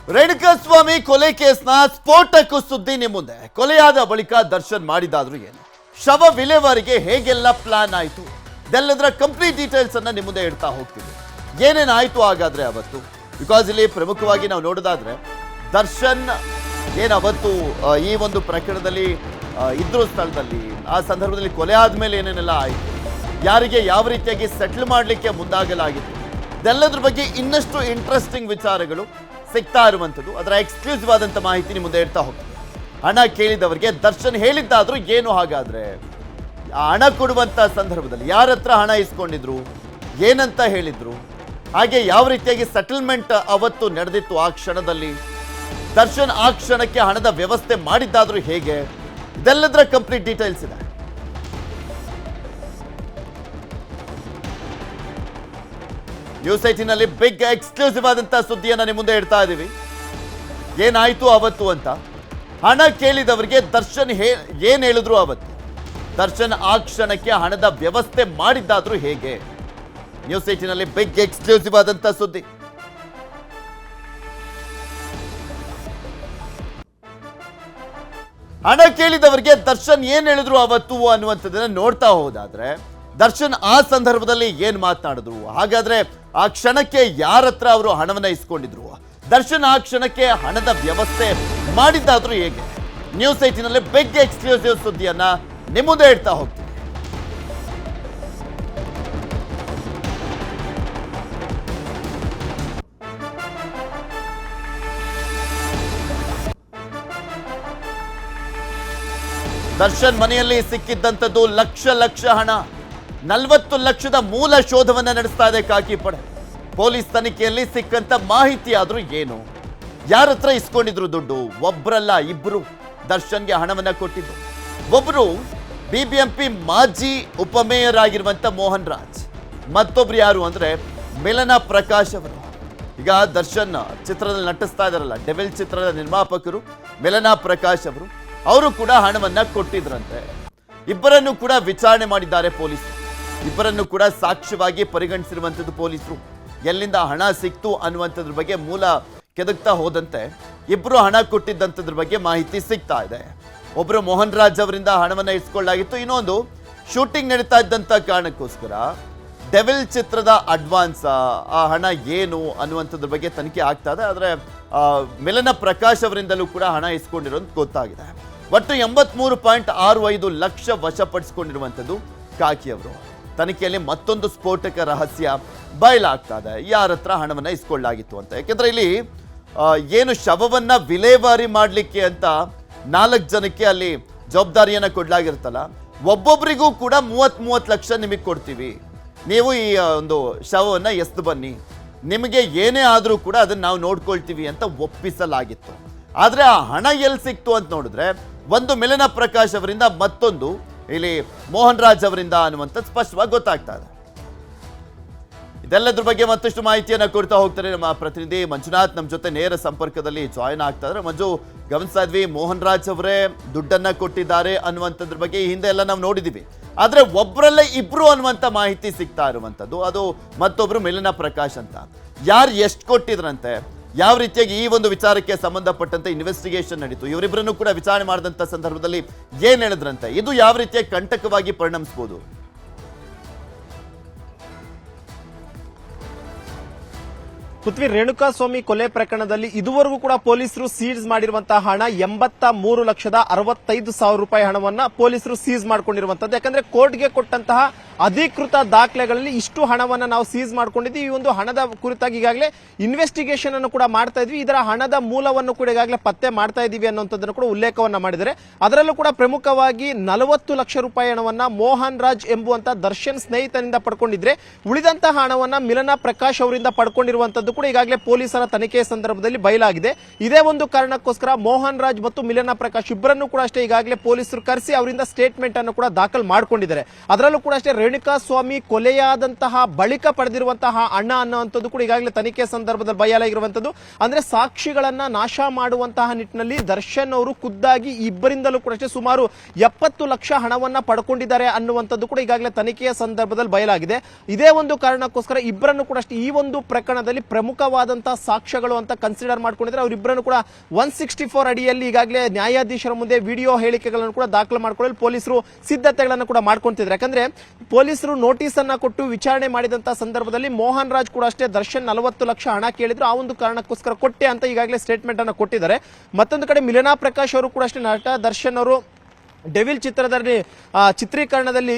ರೇಣುಕಾಸ್ವಾಮಿ ಕೊಲೆ ಕೇಸ್ನ ಸ್ಫೋಟಕ ಸುದ್ದಿ ನಿಮ್ಮ ಮುಂದೆ. ಕೊಲೆಯಾದ ಬಳಿಕ ದರ್ಶನ್ ಮಾಡಿದಾದ್ರು ಏನು, ಶವ ವಿಲೇವಾರಿಗೆ ಹೇಗೆಲ್ಲ ಪ್ಲಾನ್ ಆಯಿತು, ಇದೆಲ್ಲದರ ಕಂಪ್ಲೀಟ್ ಡೀಟೇಲ್ಸ್ ಅನ್ನ ನಿಮ್ಮ ಮುಂದೆ ಇಡ್ತಾ ಹೋಗ್ತೀವಿ. ಏನೇನಾಯ್ತು ಹಾಗಾದ್ರೆ ಅವತ್ತು, ಬಿಕಾಸ್ ಇಲ್ಲಿ ಪ್ರಮುಖವಾಗಿ ನಾವು ನೋಡೋದಾದ್ರೆ ದರ್ಶನ್ ಏನವತ್ತು ಈ ಒಂದು ಪ್ರಕರಣದಲ್ಲಿ ಇದ್ರು ಸ್ಥಳದಲ್ಲಿ, ಆ ಸಂದರ್ಭದಲ್ಲಿ ಕೊಲೆ ಆದ್ಮೇಲೆ ಏನೇನೆಲ್ಲ ಆಯಿತು, ಯಾರಿಗೆ ಯಾವ ರೀತಿಯಾಗಿ ಸೆಟ್ಲ್ ಮಾಡಲಿಕ್ಕೆ ಮುಂದಾಗಲಾಗಿತ್ತು, ಇದೆಲ್ಲದ್ರ ಬಗ್ಗೆ ಇನ್ನಷ್ಟು ಇಂಟ್ರೆಸ್ಟಿಂಗ್ ವಿಚಾರಗಳು ಸಿಗ್ತಾ ಇರುವಂಥದ್ದು. ಅದರ ಎಕ್ಸ್ಕ್ಲೂಸಿವ್ ಆದಂಥ ಮಾಹಿತಿ ನಿಮ್ಮ ಮುಂದೆ ಇಡ್ತಾ ಹೋಗ್ತದೆ. ಹಣ ಕೇಳಿದವರಿಗೆ ದರ್ಶನ್ ಹೇಳಿದ್ದಾದ್ರೂ ಏನು, ಹಾಗಾದ್ರೆ ಆ ಹಣ ಕೊಡುವಂಥ ಸಂದರ್ಭದಲ್ಲಿ ಯಾರ ಹತ್ರ ಹಣ ಇಸ್ಕೊಂಡಿದ್ರು, ಏನಂತ ಹೇಳಿದ್ರು, ಹಾಗೆ ಯಾವ ರೀತಿಯಾಗಿ ಸೆಟಲ್ಮೆಂಟ್ ಅವತ್ತು ನಡೆದಿತ್ತು ಆ ಕ್ಷಣದಲ್ಲಿ, ದರ್ಶನ್ ಆ ಕ್ಷಣಕ್ಕೆ ಹಣದ ವ್ಯವಸ್ಥೆ ಮಾಡಿದ್ದಾದ್ರೂ ಹೇಗೆ, ಇದೆಲ್ಲದರ ಕಂಪ್ಲೀಟ್ ಡೀಟೇಲ್ಸ್ ಇದೆ. ನ್ಯೂಸ್ 18ನಲ್ಲಿ ಬಿಗ್ ಎಕ್ಸ್ಕ್ಲೂಸಿವ್ ಆದಂತ ಸುದ್ದಿಯನ್ನ ನಿಮ್ಮ ಮುಂದೆ ಇಡ್ತಾ ಇದ್ದೀವಿ. ಏನಾಯ್ತು ಅವತ್ತು ಅಂತ, ಹಣ ಕೇಳಿದವರಿಗೆ ದರ್ಶನ್ ಏನ್ ಹೇಳಿದ್ರು ಅವತ್ತು, ದರ್ಶನ್ ಆ ಕ್ಷಣಕ್ಕೆ ಹಣದ ವ್ಯವಸ್ಥೆ ಮಾಡಿದ್ದಾದ್ರೂ ಹೇಗೆ, ನ್ಯೂಸ್ 18ನಲ್ಲಿ ಬಿಗ್ ಎಕ್ಸ್ಕ್ಲೂಸಿವ್ ಆದಂತ ಸುದ್ದಿ. ಹಣ ಕೇಳಿದವರಿಗೆ ದರ್ಶನ್ ಏನ್ ಹೇಳಿದ್ರು ಅವತ್ತು ಅನ್ನುವಂಥದ್ದನ್ನ ನೋಡ್ತಾ ಹೋದಾದ್ರೆ, ದರ್ಶನ್ ಆ ಸಂದರ್ಭದಲ್ಲಿ ಏನ್ ಮಾತನಾಡಿದ್ರು, ಹಾಗಾದ್ರೆ ಆ ಕ್ಷಣಕ್ಕೆ ಯಾರ ಹತ್ರ ಅವರು ಹಣವನ್ನ ಇಸ್ಕೊಂಡಿದ್ರು, ದರ್ಶನ್ ಆ ಕ್ಷಣಕ್ಕೆ ಹಣದ ವ್ಯವಸ್ಥೆ ಮಾಡಿದ್ದಾದ್ರೂ ಹೇಗೆ, ನ್ಯೂಸ್ 18ನಲ್ಲಿ ಬಿಗ್ ಎಕ್ಸ್ಕ್ಲೂಸಿವ್ ಸುದ್ದಿಯನ್ನ ನಿಮ್ಮ ಮುಂದೆ ಇಡ್ತಾ ಹೋಗ್ತೀವಿ. ದರ್ಶನ್ ಮನೆಯಲ್ಲಿ ಸಿಕ್ಕಿದ್ದಂಥದ್ದು ಲಕ್ಷ ಹಣ, 40 ಲಕ್ಷದ ಮೂಲ ಶೋಧವನ್ನ ನಡೆಸ್ತಾ ಇದೆ ಖಾಕಿ ಪಡೆ. ಪೊಲೀಸ್ ತನಿಖೆಯಲ್ಲಿ ಸಿಕ್ಕಂತ ಮಾಹಿತಿ ಆದ್ರೂ ಏನು, ಯಾರ ಹತ್ರ ಇಸ್ಕೊಂಡಿದ್ರು ದುಡ್ಡು, ಒಬ್ರಲ್ಲ ಇಬ್ರು ದರ್ಶನ್ಗೆ ಹಣವನ್ನ ಕೊಟ್ಟಿದ್ದು. ಒಬ್ರು ಬಿಬಿಎಂಪಿ ಮಾಜಿ ಉಪಮೇಯರ್ ಆಗಿರುವಂತ ಮೋಹನ್ ರಾಜ್, ಮತ್ತೊಬ್ರು ಯಾರು ಅಂದ್ರೆ ಮಿಲನ ಪ್ರಕಾಶ್ ಅವರು. ಈಗ ದರ್ಶನ್ ಚಿತ್ರದಲ್ಲಿ ನಟಿಸ್ತಾ ಇದಾರಲ್ಲ, ಡೆವಿಲ್ ಚಿತ್ರದ ನಿರ್ಮಾಪಕರು ಮಿಲನ ಪ್ರಕಾಶ್ ಅವರು ಕೂಡ ಹಣವನ್ನ ಕೊಟ್ಟಿದ್ರಂತೆ. ಇಬ್ಬರನ್ನು ಕೂಡ ವಿಚಾರಣೆ ಮಾಡಿದ್ದಾರೆ ಪೊಲೀಸರು, ಇಬ್ಬರನ್ನು ಕೂಡ ಸಾಕ್ಷ್ಯವಾಗಿ ಪರಿಗಣಿಸಿರುವಂಥದ್ದು ಪೊಲೀಸರು. ಎಲ್ಲಿಂದ ಹಣ ಸಿಕ್ತು ಅನ್ನುವಂಥದ್ರ ಬಗ್ಗೆ ಮೂಲ ಕೆದಕ್ತಾ ಹೋದಂತೆ ಇಬ್ಬರು ಹಣ ಕೊಟ್ಟಿದ್ದಂಥದ್ರ ಬಗ್ಗೆ ಮಾಹಿತಿ ಸಿಗ್ತಾ ಇದೆ. ಒಬ್ಬರು ಮೋಹನ್ ರಾಜ್ ಅವರಿಂದ ಹಣವನ್ನ ಇಸ್ಕೊಳ್ಳಾಗಿತ್ತು, ಇನ್ನೊಂದು ಶೂಟಿಂಗ್ ನಡೀತಾ ಇದ್ದಂಥ ಕಾರಣಕ್ಕೋಸ್ಕರ ಡೆವಿಲ್ ಚಿತ್ರದ ಅಡ್ವಾನ್ಸ್, ಆ ಹಣ ಏನು ಅನ್ನುವಂಥದ್ರ ಬಗ್ಗೆ ತನಿಖೆ ಆಗ್ತಾ ಇದೆ. ಆದರೆ ಮಿಲನ ಪ್ರಕಾಶ್ ಅವರಿಂದಲೂ ಕೂಡ ಹಣ ಇಸ್ಕೊಂಡಿರೋದು ಗೊತ್ತಾಗಿದೆ. ಒಟ್ಟು 83.65 ಲಕ್ಷ ವಶಪಡಿಸಿಕೊಂಡಿರುವಂಥದ್ದು ಖಾಕಿ ಅವರು. ತನಿಖೆಯಲ್ಲಿ ಮತ್ತೊಂದು ಸ್ಫೋಟಕ ರಹಸ್ಯ ಬಯಲಾಗ್ತಾ ಇದೆ, ಯಾರ ಹತ್ರ ಹಣವನ್ನ ಇಸ್ಕೊಳ್ಳಾಗಿತ್ತು ಅಂತ. ಯಾಕೆಂದ್ರೆ ಇಲ್ಲಿ ಏನು ಶವವನ್ನ ವಿಲೇವಾರಿ ಮಾಡಲಿಕ್ಕೆ ಅಂತ 4 ಜನಕ್ಕೆ ಅಲ್ಲಿ ಜವಾಬ್ದಾರಿಯನ್ನ ಕೊಡ್ಲಾಗಿರುತ್ತಲ್ಲ, ಒಬ್ಬೊಬ್ಬರಿಗೂ ಕೂಡ 30 ಲಕ್ಷ ನಿಮಗೆ ಕೊಡ್ತೀವಿ, ನೀವು ಈ ಒಂದು ಶವವನ್ನ ಎಸ್ದು ಬನ್ನಿ, ನಿಮಗೆ ಏನೇ ಆದರೂ ಕೂಡ ಅದನ್ನ ನಾವು ನೋಡ್ಕೊಳ್ತೀವಿ ಅಂತ ಒಪ್ಪಿಸಲಾಗಿತ್ತು. ಆದ್ರೆ ಆ ಹಣ ಎಲ್ಲಿ ಸಿಕ್ತು ಅಂತ ನೋಡಿದ್ರೆ, ಒಂದು ಮಿಲನ ಪ್ರಕಾಶ್ ಅವರಿಂದ, ಮತ್ತೊಂದು ಇಲ್ಲಿ ಮೋಹನ್ ರಾಜ್ ಅವರಿಂದ ಅನ್ನುವಂಥದ್ದು ಸ್ಪಷ್ಟವಾಗಿ ಗೊತ್ತಾಗ್ತಾ ಇದೆ. ಇದೆಲ್ಲದ್ರ ಬಗ್ಗೆ ಮತ್ತಷ್ಟು ಮಾಹಿತಿಯನ್ನ ಕೊಡ್ತಾ ಹೋಗ್ತಾರೆ ನಮ್ಮ ಪ್ರತಿನಿಧಿ ಮಂಜುನಾಥ್, ನಮ್ಮ ಜೊತೆ ನೇರ ಸಂಪರ್ಕದಲ್ಲಿ ಜಾಯಿನ್ ಆಗ್ತಾ ಇದ್ದಾರೆ. ಮಂಜು, ಗಮನಿಸ್ತಾ ಇದ್ವಿ ಮೋಹನ್ ರಾಜ್ ಅವರೇ ದುಡ್ಡನ್ನ ಕೊಟ್ಟಿದ್ದಾರೆ ಅನ್ನುವಂಥದ್ರ ಬಗ್ಗೆ ಈ ಹಿಂದೆ ಎಲ್ಲ ನಾವು ನೋಡಿದೀವಿ. ಆದ್ರೆ ಒಬ್ಬರಲ್ಲೇ ಇಬ್ರು ಅನ್ನುವಂಥ ಮಾಹಿತಿ ಸಿಗ್ತಾ ಇರುವಂಥದ್ದು, ಅದು ಮತ್ತೊಬ್ರು ಮಿಲನ ಪ್ರಕಾಶ್ ಅಂತ. ಯಾರು ಎಷ್ಟು ಕೊಟ್ಟಿದ್ರಂತೆ, ಯಾವ ರೀತಿಯಾಗಿ ಈ ಒಂದು ವಿಚಾರಕ್ಕೆ ಸಂಬಂಧಪಟ್ಟಂತೆ ಇನ್ವೆಸ್ಟಿಗೇಷನ್ ನಡೀತು, ಇವರಿಬ್ಬರನ್ನು ಕೂಡ ವಿಚಾರಣೆ ಮಾಡಿದಂಥ ಸಂದರ್ಭದಲ್ಲಿ ಏನ್ ಹೇಳಿದ್ರಂತೆ, ಇದು ಯಾವ ರೀತಿಯಾಗಿ ಕಂಟಕವಾಗಿ ಪರಿಣಮಿಸಬಹುದು? ಪೃಥ್ವಿ, ರೇಣುಕಾಸ್ವಾಮಿ ಕೊಲೆ ಪ್ರಕರಣದಲ್ಲಿ ಇದುವರೆಗೂ ಕೂಡ ಪೊಲೀಸರು ಸೀಸ್ ಮಾಡಿರುವಂತಹ ಹಣ 83,65,000 ರೂಪಾಯಿ ಹಣವನ್ನ ಪೊಲೀಸರು ಸೀಸ್ ಮಾಡಿಕೊಂಡಿರುವಂತದ್ದು. ಯಾಕಂದ್ರೆ ಕೋರ್ಟ್ಗೆ ಕೊಟ್ಟಂತಹ ಅಧಿಕೃತ ದಾಖಲೆಗಳಲ್ಲಿ ಇಷ್ಟು ಹಣವನ್ನ ನಾವು ಸೀಸ್ ಮಾಡ್ಕೊಂಡಿದ್ವಿ. ಈ ಒಂದು ಹಣದ ಕುರಿತಾಗಿ ಈಗಾಗಲೇ ಇನ್ವೆಸ್ಟಿಗೇಷನ್ ಅನ್ನು ಕೂಡ ಮಾಡ್ತಾ ಇದ್ವಿ, ಇದರ ಹಣದ ಮೂಲವನ್ನು ಕೂಡ ಈಗಾಗಲೇ ಪತ್ತೆ ಮಾಡ್ತಾ ಇದೀವಿ ಅನ್ನುವಂಥದ್ದನ್ನು ಕೂಡ ಉಲ್ಲೇಖವನ್ನ ಮಾಡಿದ್ದಾರೆ. ಅದರಲ್ಲೂ ಕೂಡ ಪ್ರಮುಖವಾಗಿ 40 ಲಕ್ಷ ರೂಪಾಯಿ ಹಣವನ್ನ ಮೋಹನ್ ರಾಜ್ ಎಂಬುವಂತ ದರ್ಶನ್ ಸ್ನೇಹಿತನಿಂದ ಪಡ್ಕೊಂಡಿದ್ರೆ, ಉಳಿದಂತಹ ಹಣವನ್ನ ಮಿಲನ ಪ್ರಕಾಶ್ ಅವರಿಂದ ಪಡ್ಕೊಂಡಿರುವಂತದ್ದು ಕೂಡ ಈಗಾಗಲೇ ಪೊಲೀಸರ ತನಿಖೆಯ ಸಂದರ್ಭದಲ್ಲಿ ಬಯಲಾಗಿದೆ. ಇದೇ ಒಂದು ಕಾರಣಕ್ಕೋಸ್ಕರ ಮೋಹನ್ ರಾಜ್ ಮತ್ತು ಮಿಲನ ಪ್ರಕಾಶ್ ಇಬ್ಬರನ್ನು ಕೂಡ ಅಷ್ಟೇ ಈಗಾಗಲೇ ಪೊಲೀಸರು ಕರೆಸಿ ಅವರಿಂದ ಸ್ಟೇಟ್ಮೆಂಟ್ ಅನ್ನು ಕೂಡ ದಾಖಲು ಮಾಡಿಕೊಂಡಿದ್ದಾರೆ. ಅದರಲ್ಲೂ ಕೂಡ ಅಷ್ಟೇ ರೇಣುಕಾಸ್ವಾಮಿ ಕೊಲೆಯಾದಂತಹ ಬಳಿಕ ಪಡೆದಿರುವಂತಹ ಹಣ ಅನ್ನುವಂಥದ್ದು ಕೂಡ ಈಗಾಗಲೇ ತನಿಖೆ ಸಂದರ್ಭದಲ್ಲಿ ಬಯಲಾಗಿರುವಂತದ್ದು. ಅಂದ್ರೆ ಸಾಕ್ಷಿಗಳನ್ನ ನಾಶ ಮಾಡುವಂತಹ ನಿಟ್ಟಿನಲ್ಲಿ ದರ್ಶನ್ ಅವರು ಖುದ್ದಾಗಿ ಇಬ್ಬರಿಂದಲೂ ಕೂಡ ಅಷ್ಟೇ ಸುಮಾರು 70 ಲಕ್ಷ ಹಣವನ್ನ ಪಡ್ಕೊಂಡಿದ್ದಾರೆ ಅನ್ನುವಂಥದ್ದು ಕೂಡ ಈಗಾಗಲೇ ತನಿಖೆಯ ಸಂದರ್ಭದಲ್ಲಿ ಬಯಲಾಗಿದೆ. ಇದೇ ಒಂದು ಕಾರಣಕ್ಕೋಸ್ಕರ ಇಬ್ಬರನ್ನು ಕೂಡ ಅಷ್ಟೇ ಈ ಒಂದು ಪ್ರಕರಣದಲ್ಲಿ ಪ್ರಮುಖವಾದಂತಹ ಸಾಕ್ಷ್ಯಗಳು ಅಂತ ಕನ್ಸಿಡರ್ ಮಾಡ್ಕೊಂಡಿದ್ರೆ ಅವರಿಬ್ಬರನ್ನು ಕೂಡ 164 ಅಡಿಯಲ್ಲಿ ಈಗಾಗಲೇ ನ್ಯಾಯಾಧೀಶರ ಮುಂದೆ ವಿಡಿಯೋ ಹೇಳಿಕೆಗಳನ್ನು ಕೂಡ ದಾಖಲು ಮಾಡಿಕೊಳ್ಳಲು ಪೊಲೀಸರು ಸಿದ್ಧತೆಗಳನ್ನು ಕೂಡ ಮಾಡ್ಕೊಂತಿದ್ರು. ಯಾಕಂದ್ರೆ ಪೊಲೀಸರು ನೋಟಿಸ್ ಅನ್ನ ಕೊಟ್ಟು ವಿಚಾರಣೆ ಮಾಡಿದಂತಹ ಸಂದರ್ಭದಲ್ಲಿ ಮೋಹನ್ ರಾಜ್ ಕೂಡ ಅಷ್ಟೇ ದರ್ಶನ್ 40 ಲಕ್ಷ ಹಣ ಕೇಳಿದ್ರು, ಆ ಒಂದು ಕಾರಣಕ್ಕೋಸ್ಕರ ಕೊಟ್ಟೆ ಅಂತ ಈಗಾಗಲೇ ಸ್ಟೇಟ್ಮೆಂಟ್ ಅನ್ನು ಕೊಟ್ಟಿದ್ದಾರೆ. ಮತ್ತೊಂದು ಕಡೆ ಮಿಲನಾ ಪ್ರಕಾಶ್ ಅವರು ಕೂಡ ಅಷ್ಟೇ ನಟ ದರ್ಶನ್ ಅವರು ಡೆವಿಲ್ ಚಿತ್ರದಲ್ಲಿ ಚಿತ್ರೀಕರಣದಲ್ಲಿ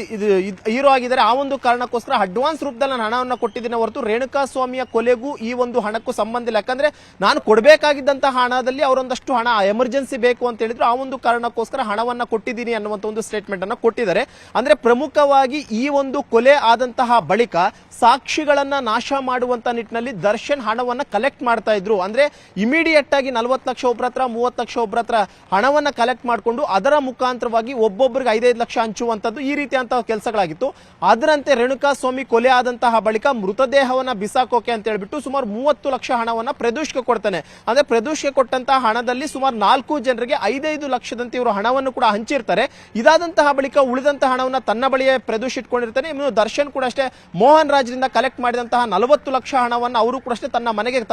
ಹೀರೋ ಆಗಿದ್ದಾರೆ, ಆ ಒಂದು ಕಾರಣಕ್ಕೋಸ್ಕರ ಅಡ್ವಾನ್ಸ್ ರೂಪದಲ್ಲಿ ನಾನು ಹಣವನ್ನು ಕೊಟ್ಟಿದ್ದೇನೆ ಹೊರತು ರೇಣುಕಾ ಸ್ವಾಮಿಯ ಕೊಲೆಗೂ ಈ ಒಂದು ಹಣಕ್ಕೂ ಸಂಬಂಧ ಇಲ್ಲ. ಯಾಕಂದ್ರೆ ನಾನು ಕೊಡಬೇಕಾಗಿದ್ದಂತಹ ಹಣದಲ್ಲಿ ಅವರೊಂದಷ್ಟು ಹಣ ಎಮರ್ಜೆನ್ಸಿ ಬೇಕು ಅಂತ ಹೇಳಿದ್ರು, ಆ ಒಂದು ಕಾರಣಕ್ಕೋಸ್ಕರ ಹಣವನ್ನ ಕೊಟ್ಟಿದ್ದೀನಿ ಅನ್ನುವಂಥ ಒಂದು ಸ್ಟೇಟ್ಮೆಂಟ್ ಅನ್ನು ಕೊಟ್ಟಿದ್ದಾರೆ. ಅಂದ್ರೆ ಪ್ರಮುಖವಾಗಿ ಈ ಒಂದು ಕೊಲೆ ಆದಂತಹ ಬಳಿಕ ಸಾಕ್ಷಿಗಳನ್ನ ನಾಶ ಮಾಡುವಂತ ನಿಟ್ಟಿನಲ್ಲಿ ದರ್ಶನ್ ಹಣವನ್ನ ಕಲೆಕ್ಟ್ ಮಾಡ್ತಾ ಇದ್ರು. ಅಂದ್ರೆ ಇಮಿಡಿಯೇಟ್ ಆಗಿ 40 ಲಕ್ಷ ಒಬ್ಬರ ಹತ್ರ, 30 ಲಕ್ಷ ಒಬ್ಬರ ಹತ್ರ ಹಣವನ್ನ ಕಲೆಕ್ಟ್ ಮಾಡಿಕೊಂಡು ಅದರ ಮುಖಾಂತರ ಒಬ್ಬೊಬ್ಬರಿಗೆ 5-5 ಲಕ್ಷ ಹಂಚುವಂತದ್ದು ಈ ರೀತಿಯಂತಹ ಕೆಲಸಗಳಾಗಿತ್ತು. ಅದರಂತೆ ರೇಣುಕಾ ಸ್ವಾಮಿ ಕೊಲೆ ಆದಂತಹ ಬಳಿಕ ಮೃತದೇಹವನ್ನ ಬಿಸಾಕೋಕೆ ಅಂತ ಹೇಳ್ಬಿಟ್ಟು ಸುಮಾರು 30 ಲಕ್ಷ ಹಣವನ್ನ ಪ್ರದೋಷ್ಗೆ ಕೊಡ್ತಾನೆ. ಅಂದ್ರೆ ಪ್ರದೋಷ್ಗೆ ಕೊಟ್ಟಂತಹ ಹಣದಲ್ಲಿ ಸುಮಾರು 4 ಜನರಿಗೆ 5-5 ಲಕ್ಷದಂತೆ ಇವರು ಹಣವನ್ನು ಕೂಡ ಹಂಚಿರ್ತಾರೆ. ಇದಾದಂತಹ ಬಳಿಕ ಉಳಿದಂತಹ ಹಣವನ್ನ ತನ್ನ ಬಳಿಯೇ ಪ್ರದೋಷ್ ಇಟ್ಕೊಂಡಿರ್ತಾನೆ. ಇನ್ನು ದರ್ಶನ್ ಕೂಡ ಅಷ್ಟೇ ಮೋಹನ್ ರಾಜ್ರಿಂದ ಕಲೆಕ್ಟ್ ಮಾಡಿದಂತಹ 40 ಲಕ್ಷ ಹಣವನ್ನು ಅವರು ಕೂಡ ಅಷ್ಟೇ ತನ್ನ ಮನೆಗೆ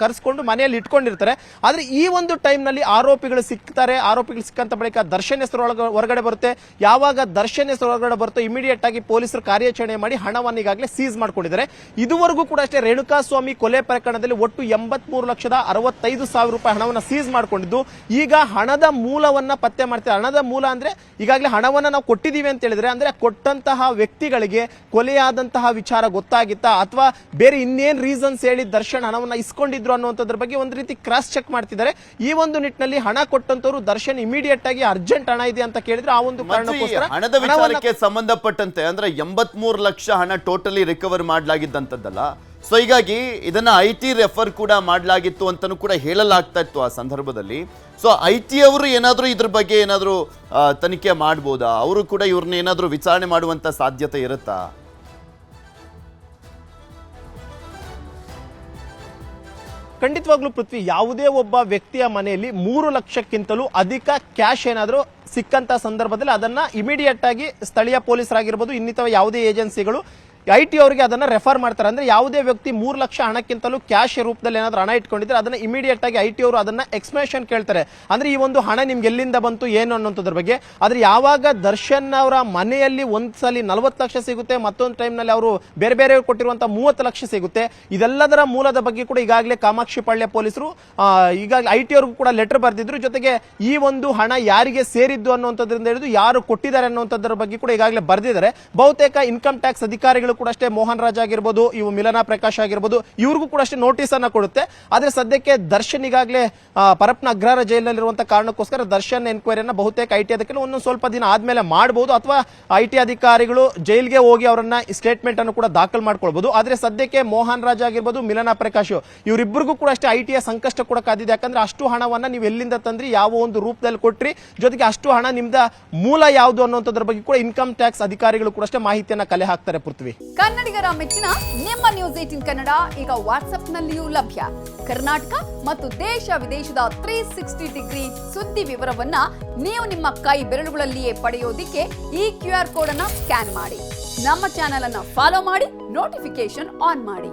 ಕರೆಸ್ಕೊಂಡು ಮನೆಯಲ್ಲಿ ಇಟ್ಕೊಂಡಿರ್ತಾರೆ. ಆದ್ರೆ ಈ ಒಂದು ಟೈಮ್ ನಲ್ಲಿ ಆರೋಪಿಗಳು ಸಿಗ್ತಾರೆ. ಆರೋಪಿಗಳು ಸಿಕ್ಕಂತ ಬಳಿಕ ದರ್ಶನ್ ಹೆಸರು ಹೊರಗಡೆ ಬರುತ್ತೆ. ಯಾವಾಗ ದರ್ಶನ್ ಹೆಸರು ಹೊರಗಡೆ ಬರುತ್ತೋ ಇಮಿಡಿಯೇಟ್ ಆಗಿ ಪೊಲೀಸರು ಕಾರ್ಯಾಚರಣೆ ಮಾಡಿ ಹಣವನ್ನು ಈಗಾಗಲೇ ಸೀಸ್ ಮಾಡ್ಕೊಂಡಿದ್ದಾರೆ. ಇದುವರೆಗೂ ಕೂಡ ಅಷ್ಟೇ ರೇಣುಕಾ ಸ್ವಾಮಿ ಕೊಲೆ ಪ್ರಕರಣದಲ್ಲಿ ಒಟ್ಟು 83,65,000 ರೂಪಾಯಿ ಹಣವನ್ನು ಸೀಸ್ ಮಾಡಿಕೊಂಡಿದ್ದು, ಈಗ ಹಣದ ಮೂಲವನ್ನ ಪತ್ತೆ ಮಾಡ್ತಾರೆ. ಹಣದ ಮೂಲ ಅಂದ್ರೆ ಈಗಾಗಲೇ ಹಣವನ್ನ ನಾವು ಕೊಟ್ಟಿದ್ದೀವಿ ಅಂತ ಹೇಳಿದ್ರೆ ಅಂದ್ರೆ ಕೊಟ್ಟಂತಹ ವ್ಯಕ್ತಿಗಳಿಗೆ ಕೊಲೆಯಾದಂತಹ ವಿಚಾರ ಗೊತ್ತಾಗಿತ್ತಾ ಅಥವಾ ಬೇರೆ ಇನ್ನೇನ್ ರೀಸನ್ಸ್ ಹೇಳಿ ದರ್ಶನ್ ಹಣವನ್ನ ಇಸ್ಕೊಂಡಿದ್ರು ಅನ್ನುವಂಥದ್ರ ಬಗ್ಗೆ ಒಂದು ರೀತಿ ಕ್ರಾಸ್ ಚೆಕ್ ಮಾಡ್ತಿದ್ದಾರೆ. ಈ ಒಂದು ನಿಟ್ಟಿನಲ್ಲಿ ಹಣ ಕೊಟ್ಟಂತವರು ದರ್ಶನ್ ಇಮಿಡಿಯೇಟ್ ಆಗಿ ಅರ್ಜೆಂಟ್ ಹಣ ಇದೆ ಅಂತ ಕೇಳಿದ್ರೆ ಆ ಒಂದು ಕಾರಣಕ್ಕೋಸ್ಕರ ಹಣದ ವಿಚಾರಕ್ಕೆ ಸಂಬಂಧಪಟ್ಟಂತೆ ಅಂದ್ರೆ 83 ಲಕ್ಷ ಹಣ ಟೋಟಲಿ ರಿಕವರ್ ಮಾಡಲಾಗಿದ್ದಂತದ್ದಲ್ಲ. ಸೊ ಹೀಗಾಗಿ ಇದನ್ನ IT ರೆಫರ್ ಕೂಡ ಮಾಡಲಾಗಿತ್ತು ಅಂತಾನೂ ಕೂಡ ಹೇಳಲಾಗ್ತಾ ಇತ್ತು ಆ ಸಂದರ್ಭದಲ್ಲಿ. ಸೊ IT ಅವರು ಏನಾದರೂ ಇದ್ರ ಬಗ್ಗೆ ಏನಾದರೂ ತನಿಖೆ ಮಾಡ್ಬೋದಾ? ಅವರು ಕೂಡ ಇವ್ರನ್ನ ಏನಾದರೂ ವಿಚಾರಣೆ ಮಾಡುವಂತ ಸಾಧ್ಯತೆ ಇರುತ್ತಾ? ಖಂಡಿತವಾಗ್ಲೂ ಪೃಥ್ವಿ, ಯಾವುದೇ ಒಬ್ಬ ವ್ಯಕ್ತಿಯ ಮನೆಯಲ್ಲಿ 3 ಲಕ್ಷಕ್ಕಿಂತಲೂ ಅಧಿಕ ಕ್ಯಾಶ್ ಏನಾದರೂ ಸಿಕ್ಕಂತ ಸಂದರ್ಭದಲ್ಲಿ ಅದನ್ನ ಇಮಿಡಿಯೇಟ್ ಆಗಿ ಸ್ಥಳೀಯ ಪೊಲೀಸರಾಗಿರ್ಬೋದು, ಇನ್ನಿತರ ಯಾವುದೇ ಏಜೆನ್ಸಿಗಳು IT ಅವರಿಗೆ ಅದನ್ನ ರೆಫರ್ ಮಾಡ್ತಾರೆ. ಅಂದ್ರೆ ಯಾವುದೇ ವ್ಯಕ್ತಿ 3 ಲಕ್ಷ ಹಣಕ್ಕಿಂತಲೂ ಕ್ಯಾಶ್ ರೂಪದಲ್ಲಿ ಏನಾದರೂ ಹಣ ಇಟ್ಕೊಂಡಿದ್ರೆ ಅದನ್ನ ಇಮಿಡಿಯೇಟ್ ಆಗಿ IT ಅವರು ಅದನ್ನ ಎಕ್ಸ್ಪ್ಲನೇಷನ್ ಕೇಳ್ತಾರೆ. ಅಂದ್ರೆ ಈ ಒಂದು ಹಣ ನಿಮ್ಗೆ ಎಲ್ಲಿಂದ ಬಂತು ಏನು ಅನ್ನೋದ್ರ ಬಗ್ಗೆ. ಆದ್ರೆ ಯಾವಾಗ ದರ್ಶನ್ ಅವರ ಮನೆಯಲ್ಲಿ ಒಂದ್ಸಲಿ 40 ಲಕ್ಷ ಸಿಗುತ್ತೆ, ಮತ್ತೊಂದು ಟೈಮ್ ನಲ್ಲಿ ಅವರು ಬೇರೆ ಬೇರೆ ಕೊಟ್ಟಿರುವಂತಹ 30 ಲಕ್ಷ ಸಿಗುತ್ತೆ. ಇದೆಲ್ಲದರ ಮೂಲದ ಬಗ್ಗೆ ಕೂಡ ಈಗಾಗಲೇ ಕಾಮಾಕ್ಷಿ ಪಾಳ್ಯ ಪೊಲೀಸರು ಈಗಾಗಲೇ IT ಅವ್ರಿಗೂ ಕೂಡ ಲೆಟರ್ ಬರೆದಿದ್ರು. ಜೊತೆಗೆ ಈ ಒಂದು ಹಣ ಯಾರಿಗೆ ಸೇರಿದ್ದು ಅನ್ನುವಂಥದ್ರಿಂದ ಹಿಡಿದು ಯಾರು ಕೊಟ್ಟಿದ್ದಾರೆ ಅನ್ನುವಂಥದ್ರ ಬಗ್ಗೆ ಕೂಡ ಈಗಾಗಲೇ ಬರೆದಿದ್ದಾರೆ. ಬಹುತೇಕ ಇನ್ಕಮ್ ಟ್ಯಾಕ್ಸ್ ಅಧಿಕಾರಿಗಳು ಕೂಡ ಅಷ್ಟೇ ಮೋಹನ್ ರಾಜ್ ಆಗಿರ್ಬೋದು, ಇವು ಮಿಲನಾ ಪ್ರಕಾಶ್ ಆಗಿರ್ಬೋದು, ಇವ್ರಿಗೂ ಕೂಡ ಅಷ್ಟೇ ನೋಟಿಸ್ ಅನ್ನ ಕೊಡುತ್ತೆ. ಆದ್ರೆ ಸದ್ಯಕ್ಕೆ ದರ್ಶನ್ ಈಗಾಗಲೇ ಪರಪ್ನ ಅಗ್ರಹಾರ ಜೈಲಿನಲ್ಲಿರುವಂತಹ ಕಾರಣಕ್ಕೋಸ್ಕರ ದರ್ಶನ್ ಎನ್ಕ್ವೈರಿಯನ್ನ ಬಹುತೇಕ IT ಅದಕ್ಕೆ ಒಂದೊಂದು ಸ್ವಲ್ಪ ದಿನ ಆದ್ಮೇಲೆ ಮಾಡಬಹುದು ಅಥವಾ IT ಅಧಿಕಾರಿಗಳು ಜೈಲ್ಗೆ ಹೋಗಿ ಅವರನ್ನ ಸ್ಟೇಟ್ಮೆಂಟ್ ಅನ್ನು ಕೂಡ ದಾಖಲು ಮಾಡ್ಕೊಳ್ಬಹುದು. ಆದ್ರೆ ಸದ್ಯಕ್ಕೆ ಮೋಹನ್ ರಾಜ್ ಆಗಿರ್ಬೋದು, ಮಿಲನಾ ಪ್ರಕಾಶ್ ಇವರಿಬ್ಬರಿಗೂ ಕೂಡ ಅಷ್ಟೇ ITಯ ಸಂಕಷ್ಟ ಕೂಡ ಕಾದಿದೆ. ಯಾಕಂದ್ರೆ ಅಷ್ಟು ಹಣವನ್ನ ನೀವು ಎಲ್ಲಿಂದ ತಂದ್ರಿ, ಯಾವ ಒಂದು ರೂಪದಲ್ಲಿ ಕೊಟ್ರಿ, ಜೊತೆಗೆ ಅಷ್ಟು ಹಣ ನಿಮ್ದ ಮೂಲ ಯಾವುದು ಅನ್ನುವಂಥದ್ರ ಬಗ್ಗೆ ಕೂಡ ಇನ್ಕಮ್ ಟ್ಯಾಕ್ಸ್ ಅಧಿಕಾರಿಗಳು ಕೂಡ ಅಷ್ಟೇ ಮಾಹಿತಿಯನ್ನ ಕಲೆ ಹಾಕ್ತಾರೆ. ಪೃಥ್ವಿ, ಕನ್ನಡಿಗರ ಮೆಚ್ಚಿನ ನಿಮ್ಮ ನ್ಯೂಸ್ 18 ಕನ್ನಡ ಈಗ ವಾಟ್ಸ್ಆಪ್ನಲ್ಲಿಯೂ ಲಭ್ಯ. ಕರ್ನಾಟಕ ಮತ್ತು ದೇಶ ವಿದೇಶದ 360 ಡಿಗ್ರಿ ಸುದ್ದಿ ವಿವರವನ್ನ ನೀವು ನಿಮ್ಮ ಕೈ ಬೆರಳುಗಳಲ್ಲಿಯೇ ಪಡೆಯೋದಿಕ್ಕೆ ಈ QR ಕೋಡ್ ಅನ್ನ ಸ್ಕ್ಯಾನ್ ಮಾಡಿ. ನಮ್ಮ ಚಾನೆಲ್ ಅನ್ನ ಫಾಲೋ ಮಾಡಿ, ನೋಟಿಫಿಕೇಶನ್ ಆನ್ ಮಾಡಿ.